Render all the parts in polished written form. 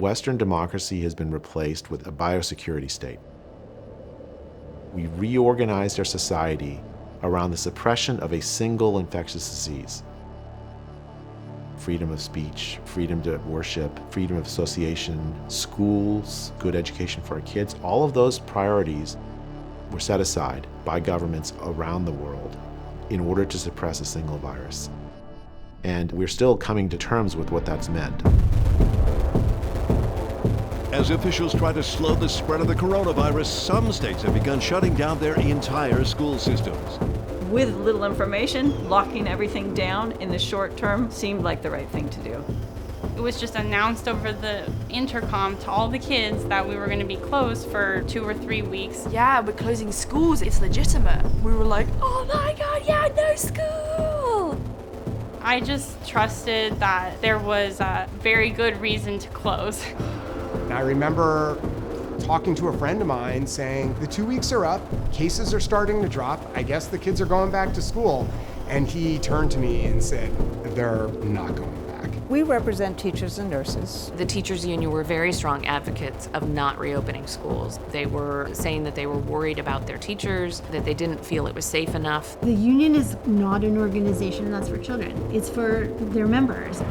Western democracy has been replaced with a biosecurity state. We reorganized our society around the suppression of a single infectious disease. Freedom of speech, freedom to worship, freedom of association, schools, good education for our kids, all of those priorities were set aside by governments around the world in order to suppress a single virus. And we're still coming to terms with what that's meant. As officials try to slow the spread of the coronavirus, some states have begun shutting down their entire school systems. With little information, locking everything down in the short term seemed like the right thing to do. It was just announced over the intercom to all the kids that we were going to be closed for 2 or 3 weeks. Yeah, we're closing schools, it's legitimate. We were like, oh my God, yeah, no school. I just trusted that there was a very good reason to close. I remember talking to a friend of mine saying, the 2 weeks are up, cases are starting to drop, I guess the kids are going back to school. And he turned to me and said, they're not going back. We represent teachers and nurses. The teachers union were very strong advocates of not reopening schools. They were saying that they were worried about their teachers, that they didn't feel it was safe enough. The union is not an organization that's for children. It's for their members.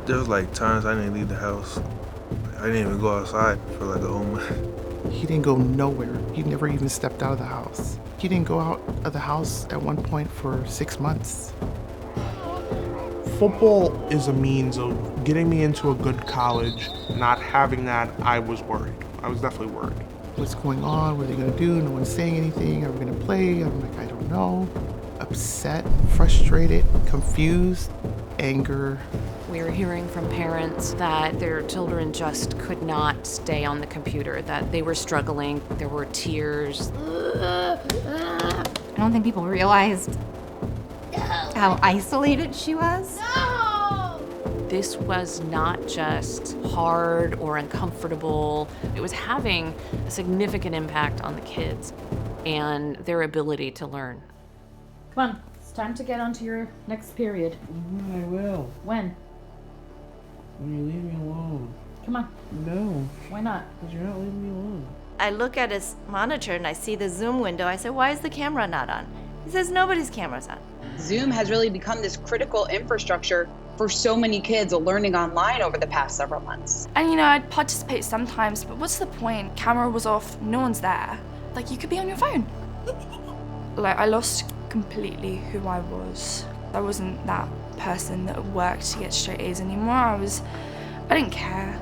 There was like times I didn't leave the house. I didn't even go outside for like a whole month. He didn't go nowhere. He never even stepped out of the house. He didn't go out of the house at one point for 6 months. Football is a means of getting me into a good college. Not having that, I was worried. I was definitely worried. What's going on? What are they gonna do? No one's saying anything. Are we gonna play? I'm like, I don't know. Upset, frustrated, confused, anger. We were hearing from parents that their children just could not stay on the computer, that they were struggling. There were tears. I don't think people realized how isolated she was. No! This was not just hard or uncomfortable. It was having a significant impact on the kids and their ability to learn. Come on, it's time to get on to your next period. I will. When? When you leave me alone. Come on. No. Why not? Because you're not leaving me alone. I look at his monitor and I see the Zoom window. I say, why is the camera not on? He says, nobody's camera's on. Zoom has really become this critical infrastructure for so many kids learning online over the past several months. And you know, I'd participate sometimes, but what's the point? Camera was off, no one's there. Like, you could be on your phone. Like, I lost completely who I was. I wasn't that person that worked to get straight A's anymore. I didn't care.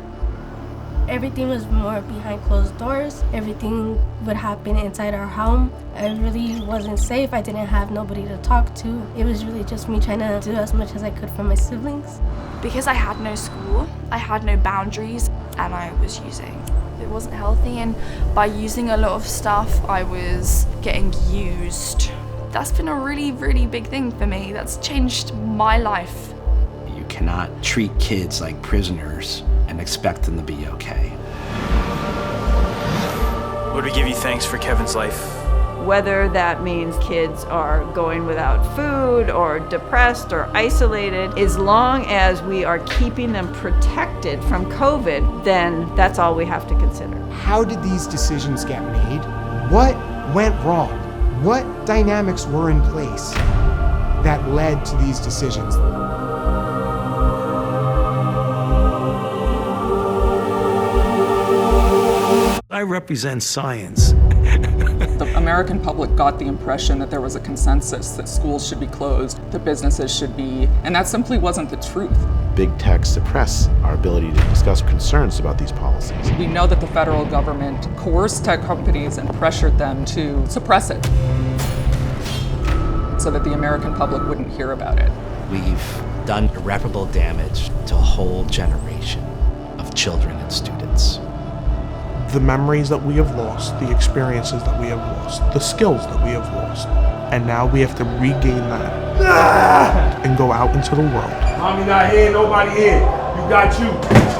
Everything was more behind closed doors. Everything would happen inside our home. I really wasn't safe. I didn't have nobody to talk to. It was really just me trying to do as much as I could for my siblings. Because I had no school, I had no boundaries, and I was using. It wasn't healthy, and by using a lot of stuff, I was getting used. That's been a really, really big thing for me. That's changed my life. You cannot treat kids like prisoners and expect them to be okay. Lord, we give you thanks for Kevin's life. Whether that means kids are going without food or depressed or isolated, as long as we are keeping them protected from COVID, then that's all we have to consider. How did these decisions get made? What went wrong? What dynamics were in place that led to these decisions? I represent science. The American public got the impression that there was a consensus that schools should be closed, that businesses should be, and that simply wasn't the truth. Big tech suppress our ability to discuss concerns about these policies. We know that the federal government coerced tech companies and pressured them to suppress it so that the American public wouldn't hear about it. We've done irreparable damage to a whole generation of children and students. The memories that we have lost, the experiences that we have lost, the skills that we have lost. And now we have to regain that and go out into the world. Mommy not here, nobody here. You got you.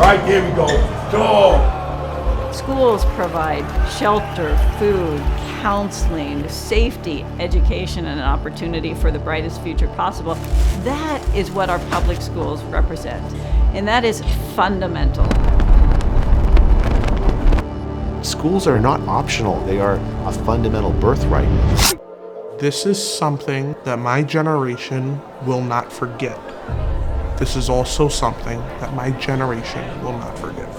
Right, there we go. Go. Schools provide shelter, food, counseling, safety, education, and an opportunity for the brightest future possible. That is what our public schools represent. And that is fundamental. Schools are not optional, they are a fundamental birthright. This is something that my generation will not forget. This is also something that my generation will not forgive.